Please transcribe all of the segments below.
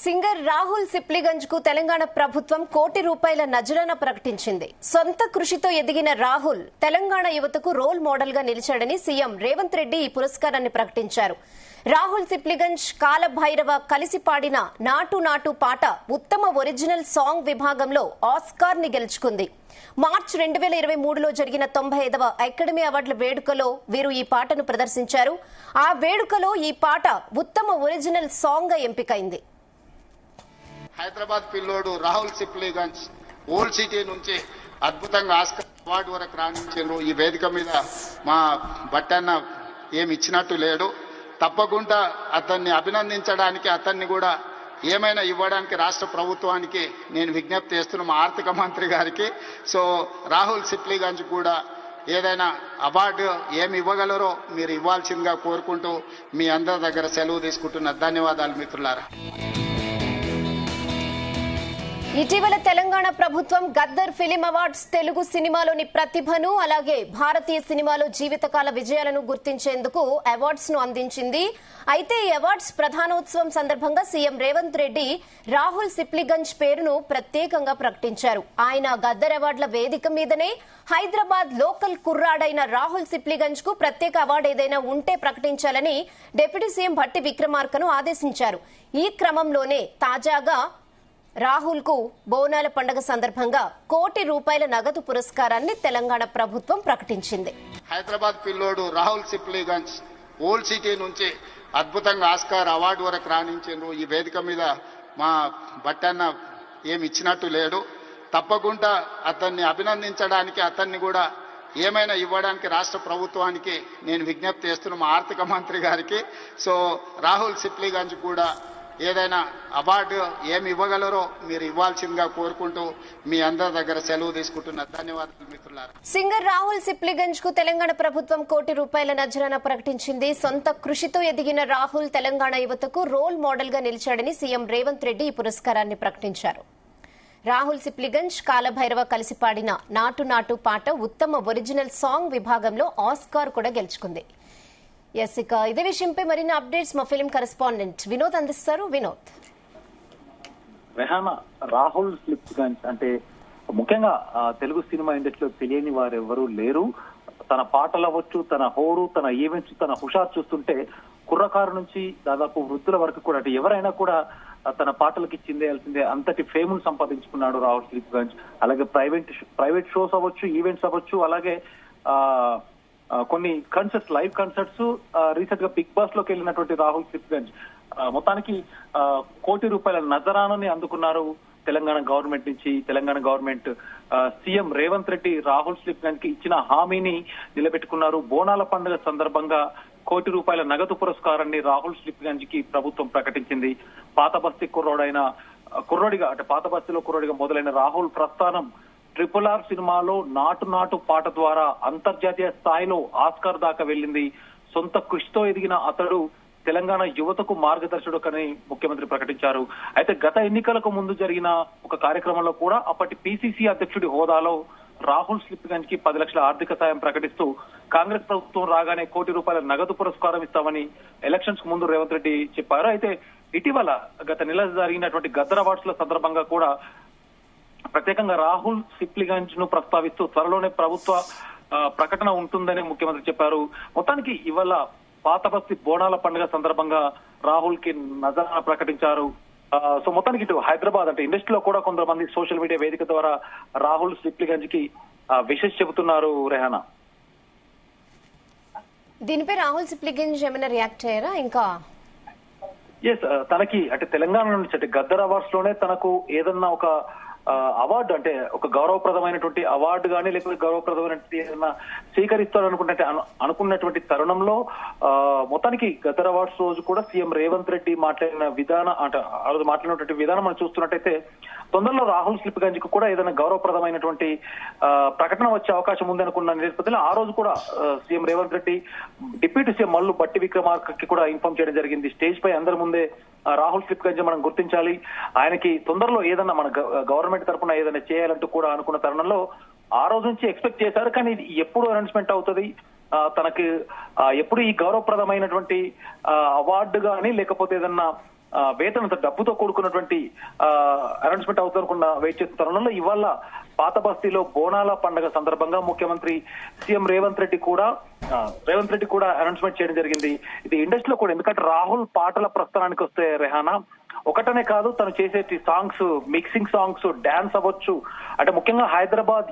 Singer Rahul Sipligunj కు తెలంగాణ ప్రభుత్వం ₹1 కోటి నజరానా ప్రకటించింది. సొంత కృషితో ఎదిగిన రాహుల్ తెలంగాణ యువతకు రోల్ మోడల్ గా నిలిచాడని సీఎం రేవంత్ రెడ్డి ఈ పురస్కారాన్ని ప్రకటించారు. రాహుల్ సిప్లిగంజ్ కాలభైరవ కలిసి పాడిన నాటు నాటు పాట ఉత్తమ ఒరిజినల్ సాంగ్ విభాగంలో ఆస్కార్ ని గెలుచుకుంది. మార్చి 2023లో జరిగిన 95వ అకాడమీ అవార్డుల వేడుకలో వీరు ఈ పాటను ప్రదర్శించారు. ఆ వేడుకలో ఈ పాట ఉత్తమ ఒరిజినల్ సాంగ్ గా ఎంపికైంది. హైదరాబాద్ పిల్లోడు రాహుల్ సిప్లిగంజ్ ఓల్డ్ సిటీ నుంచి అద్భుతంగా ఆస్కార్ అవార్డు వరకు రాణించారు. ఈ వేదిక మీద మా బట్టన్న ఏమి ఇచ్చినట్టు లేడు. తప్పకుండా అతన్ని అభినందించడానికి, అతన్ని కూడా ఏమైనా ఇవ్వడానికి రాష్ట్ర ప్రభుత్వానికి నేను విజ్ఞప్తి చేస్తున్నా, మా ఆర్థిక మంత్రి గారికి. సో రాహుల్ సిప్లిగంజ్ కూడా ఏదైనా అవార్డు ఏమి ఇవ్వగలరో మీరు ఇవ్వాల్సిందిగా కోరుకుంటూ మీ అందరి దగ్గర సెలవు తీసుకుంటున్నా. ధన్యవాదాలు మిత్రులారా. ఇటీవల తెలంగాణ ప్రభుత్వం గద్దర్ ఫిలిం అవార్డ్స్ తెలుగు సినిమాలోని ప్రతిభను, అలాగే భారతీయ సినిమాలో జీవితకాల విజయాలను గుర్తించేందుకు అవార్డ్స్ ను అందించింది. అయితే ఈ అవార్డ్స్ ప్రధానోత్సవం సందర్భంగా సీఎం రేవంత్ రెడ్డి రాహుల్ సిప్లిగంజ్ పేరును ప్రత్యేకంగా ప్రకటించారు. ఆయన గద్దర్ అవార్డుల వేదిక మీదనే హైదరాబాద్ లోకల్ కుర్రాడైన రాహుల్ సిప్లిగంజ్ కు ప్రత్యేక అవార్డు ఏదైనా ఉంటే ప్రకటించాలని డిప్యూటీ సీఎం భట్టి విక్రమార్కను ఆదేశించారు. ఈ క్రమంలోనే తాజాగా రాహుల్ కు బోనాల పండుగ సందర్భంగా ₹1 కోటి నగదు పురస్కారాన్ని తెలంగాణ ప్రభుత్వం ప్రకటించింది. హైదరాబాద్ పిల్లోడు రాహుల్ సిప్లిగంజ్ ఓల్డ్ సిటీ నుంచి అద్భుతంగా ఆస్కార్ అవార్డు వరకు రాణించారు. ఈ వేదిక మీద మా బట్టన్న ఏమి ఇచ్చినట్టు లేడు. తప్పకుండా అతన్ని అభినందించడానికి, అతన్ని కూడా ఏమైనా ఇవ్వడానికి రాష్ట్ర ప్రభుత్వానికి నేను విజ్ఞప్తి చేస్తున్నా, మా ఆర్థిక మంత్రి గారికి. సో రాహుల్ సిప్లిగంజ్ కూడా ఏదైనా అవార్డు ఏమి ఇవ్వగలరో మీరు ఇవ్వాల్సిందిగా కోరుకుంటూ మీ అందరి దగ్గర సెలవు తీసుకుంటున్నా. ధన్యవాదాలు మిత్రులారా. సింగర్ రాహుల్ సిప్లిగంజ్ కు తెలంగాణ ప్రభుత్వం ₹1 కోటి నజరానా ప్రకటించింది. సొంత కృషితో ఎదిగిన రాహుల్ తెలంగాణ యువతకు రోల్ మోడల్ గా నిలిచాడని సీఎం రేవంత్ రెడ్డి ఈ పురస్కారాన్ని ప్రకటించారు. రాహుల్ సిప్లిగంజ్ కాలభైరవ కలిసి పాడిన నాటు నాటు పాట ఉత్తమ ఒరిజినల్ సాంగ్ విభాగంలో ఆస్కార్ కూడా గెలుచుకుంది. ఇక ఇదే విషయంపై మరిన్ని అప్డేట్స్ మా ఫిల్మ్ కరెస్పాండెంట్ వినోద్ అందిస్తారు. వినోద్. రెహానా, రాహుల్ సిప్లిగంజ్ అంటే ముఖ్యంగా తెలుగు సినిమా ఇండస్ట్రీలో తెలియని వారు ఎవరూ లేరు. తన పాటలు అవ్వచ్చు, తన హోరు, తన ఈవెంట్స్, తన హుషారు చూస్తుంటే కుర్రకారు నుంచి దాదాపు వృద్ధుల వరకు కూడా అంటే ఎవరైనా కూడా తన పాటలకి చిందేయాల్సిందే అంతటి ఫేమ్ సంపాదించుకున్నాడు రాహుల్ సిప్లిగంజ్. అలాగే ప్రైవేట్ షోస్ అవ్వచ్చు, ఈవెంట్స్ అవ్వచ్చు, అలాగే కొన్ని కన్సర్ట్స్, లైవ్ కన్సర్ట్స్, రీసెంట్ గా బిగ్ బాస్ లోకి వెళ్ళినటువంటి రాహుల్ సిప్లిగంజ్ మొత్తానికి ₹1 కోటి నజరానాని అందుకున్నారు తెలంగాణ గవర్నమెంట్ నుంచి. తెలంగాణ గవర్నమెంట్ సీఎం రేవంత్ రెడ్డి రాహుల్ సిప్లిగంజ్ కి ఇచ్చిన హామీని నిలబెట్టుకున్నారు. బోనాల పండుగ సందర్భంగా ₹1 కోటి నగదు పురస్కారాన్ని రాహుల్ సిప్లిగంజ్ కి ప్రభుత్వం ప్రకటించింది. పాత బస్తీ కుర్రోడిగా అంటే పాత బస్తీలో కుర్రోడిగా మొదలైన రాహుల్ ప్రస్థానం RRR సినిమాలో నాటు నాటు పాట ద్వారా అంతర్జాతీయ స్థాయిలో ఆస్కార్ దాకా వెళ్ళింది. సొంత కృషితో ఎదిగిన అతడు తెలంగాణ యువతకు మార్గదర్శకుడని ముఖ్యమంత్రి ప్రకటించారు. అయితే గత ఎన్నికలకు ముందు జరిగిన ఒక కార్యక్రమంలో కూడా అప్పటి PCC అధ్యక్షుడి హోదాలో రాహుల్ సిప్లిగంజ్ కి 10 లక్షల ఆర్థిక సాయం ప్రకటిస్తూ కాంగ్రెస్ ప్రభుత్వం రాగానే ₹1 కోటి నగదు పురస్కారం ఇస్తామని ఎలక్షన్స్ కు ముందు రేవంత్ రెడ్డి చెప్పారు. అయితే ఇటీవల గత నెల జరిగినటువంటి గద్దర్ అవార్డ్స్ ల సందర్భంగా కూడా ప్రత్యేకంగా రాహుల్ సిప్లిగంజ్ ను ప్రస్తావిస్తూ త్వరలోనే ప్రభుత్వ ప్రకటన ఉంటుందని ముఖ్యమంత్రి చెప్పారు. మొత్తానికి ఇవాళ పాత బస్తీ బోనాల పండుగ సందర్భంగా రాహుల్ కి నజరానా ప్రకటించారు. సో మొత్తానికి ఇటు హైదరాబాద్ అంటే ఇండస్ట్రీలో కూడా కొంతమంది సోషల్ మీడియా వేదిక ద్వారా రాహుల్ సిప్లిగంజ్ కి విషెస్ చెబుతున్నారు. రెహానా, దీనిపై రాహుల్ సిప్లిగంజ్ ఏమైనా రియాక్ట్ అయ్యారా? ఇంకా తనకి అంటే తెలంగాణ నుంచి అంటే గద్దర్ అవార్డ్స్ లోనే తనకు ఏదన్నా ఒక అవార్డు అంటే ఒక గౌరవప్రదమైనటువంటి అవార్డు కానీ లేకపోతే గౌరవప్రదమైనటువంటి ఏదైనా స్వీకరిస్తాడు అనుకున్నటువంటి తరుణంలో మొత్తానికి గద్దర్ అవార్డ్స్ రోజు కూడా సీఎం రేవంత్ రెడ్డి మాట్లాడిన విధానం అంటే ఆ రోజు మాట్లాడినటువంటి విధానం మనం చూస్తున్నట్టయితే తొందరలో రాహుల్ సిప్లిగంజ్ కు కూడా ఏదైనా గౌరవప్రదమైనటువంటి ప్రకటన వచ్చే అవకాశం ఉందనుకున్న నేపథ్యంలో ఆ రోజు కూడా CM Revanth Reddy deputy CM Mallu Bhatti విక్రమార్కకి కూడా ఇన్ఫార్మ్ చేయడం జరిగింది. స్టేజ్ పై అందరి ముందే రాహుల్ సిప్లిగంజ్ మనం గుర్తించాలి, ఆయనకి తొందరలో ఏదన్నా మన గవర్నమెంట్ తరఫున ఏదైనా చేయాలంటూ కూడా అనుకున్న తరుణంలో ఆ రోజు నుంచి ఎక్స్పెక్ట్ చేశారు. కానీ ఇది ఎప్పుడు అనౌన్స్మెంట్ అవుతుంది, తనకి ఎప్పుడు ఈ గౌరవప్రదమైనటువంటి అవార్డు గాని లేకపోతే ఏదన్నా వేతనం డబ్బుతో కూడుకున్నటువంటి అనౌన్స్మెంట్ అవుతున్న వెయిట్ చేస్తున్న తరుణంలో ఇవాళ పాత బస్తీలో బోనాల పండుగ సందర్భంగా ముఖ్యమంత్రి సీఎం రేవంత్ రెడ్డి కూడా అనౌన్స్మెంట్ చేయడం జరిగింది. ఇది ఇండస్ట్రీలో కూడా, ఎందుకంటే రాహుల్ పాటల ప్రస్థానానికి వస్తే రెహానా ఒకటనే కాదు, తను చేసే సాంగ్స్, మిక్సింగ్ సాంగ్స్, డాన్స్ అవ్వచ్చు, అంటే ముఖ్యంగా హైదరాబాద్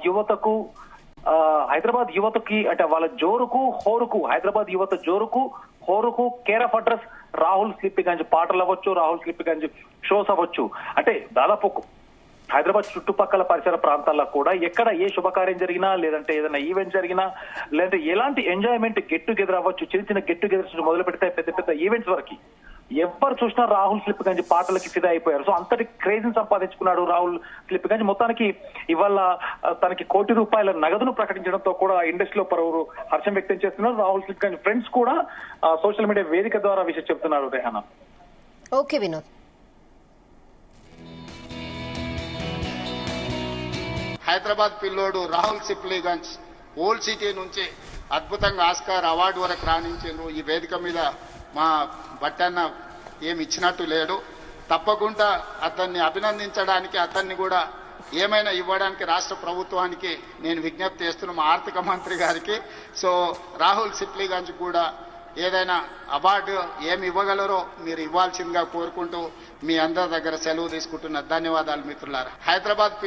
యువతకి అంటే వాళ్ళ జోరుకు హోరుకు, హైదరాబాద్ యువత జోరుకు హోరుకు కేర్ ఆఫ్ అడ్రస్ రాహుల్ స్లిప్పిగంజ్ పాటలు అవ్వచ్చు, రాహుల్ స్లిప్పిగంజ్ షోస్ అవ్వచ్చు. అంటే దాదాపు హైదరాబాద్ చుట్టుపక్కల పరిసర ప్రాంతాల్లో కూడా ఎక్కడ ఏ శుభకార్యం జరిగినా, లేదంటే ఏదైనా ఈవెంట్ జరిగినా, లేదంటే ఎలాంటి ఎంజాయ్మెంట్ గెట్ టుగెదర్ అవ్వచ్చు, చిన్న చిన్న గెట్ టుగెదర్స్ మొదలు పెడితే పెద్ద పెద్ద ఈవెంట్స్ వరకు ఎవరు చూసినా రాహుల్ స్లిప్పిగంజ్ పాటలకి ఫిదా అయిపోయారు. సో అంతటి క్రేజ్ని సంపాదించుకున్నాడు రాహుల్ స్లిప్పిగంజ్. మొత్తానికి ఇవాళ తనకి ₹1 కోటి నగదును ప్రకటించడంతో కూడా ఇండస్ట్రీలో పలువురు హర్షం వ్యక్తం చేస్తున్నారు. రాహుల్ స్లిప్పిగంజ్ ఫ్రెండ్స్ కూడా సోషల్ మీడియా వేదిక ద్వారా విషయం చెప్తున్నారు. రెహానా. ఓకే వినోద్. హైదరాబాద్ పిల్లోడు రాహుల్ సిప్లీగంజ్ ఓల్డ్ సిటీ నుంచి అద్భుతంగా ఆస్కార్ అవార్డు వరకు రాణించారు. ఈ వేదిక మీద మా బట్టన్న ఏమి ఇచ్చినట్టు లేడు. తప్పకుండా అతన్ని అభినందించడానికి, అతన్ని కూడా ఏమైనా ఇవ్వడానికి రాష్ట్ర ప్రభుత్వానికి నేను విజ్ఞప్తి చేస్తున్నా, మా ఆర్థిక మంత్రి గారికి. సో రాహుల్ సిప్లీగంజ్ కూడా ఏదైనా అవార్డు ఏమి ఇవ్వగలరో మీరు ఇవ్వాల్సిందిగా కోరుకుంటూ మీ అందరి దగ్గర సెలవు తీసుకుంటున్న ధన్యవాదాలు మిత్రులారా. హైదరాబాద్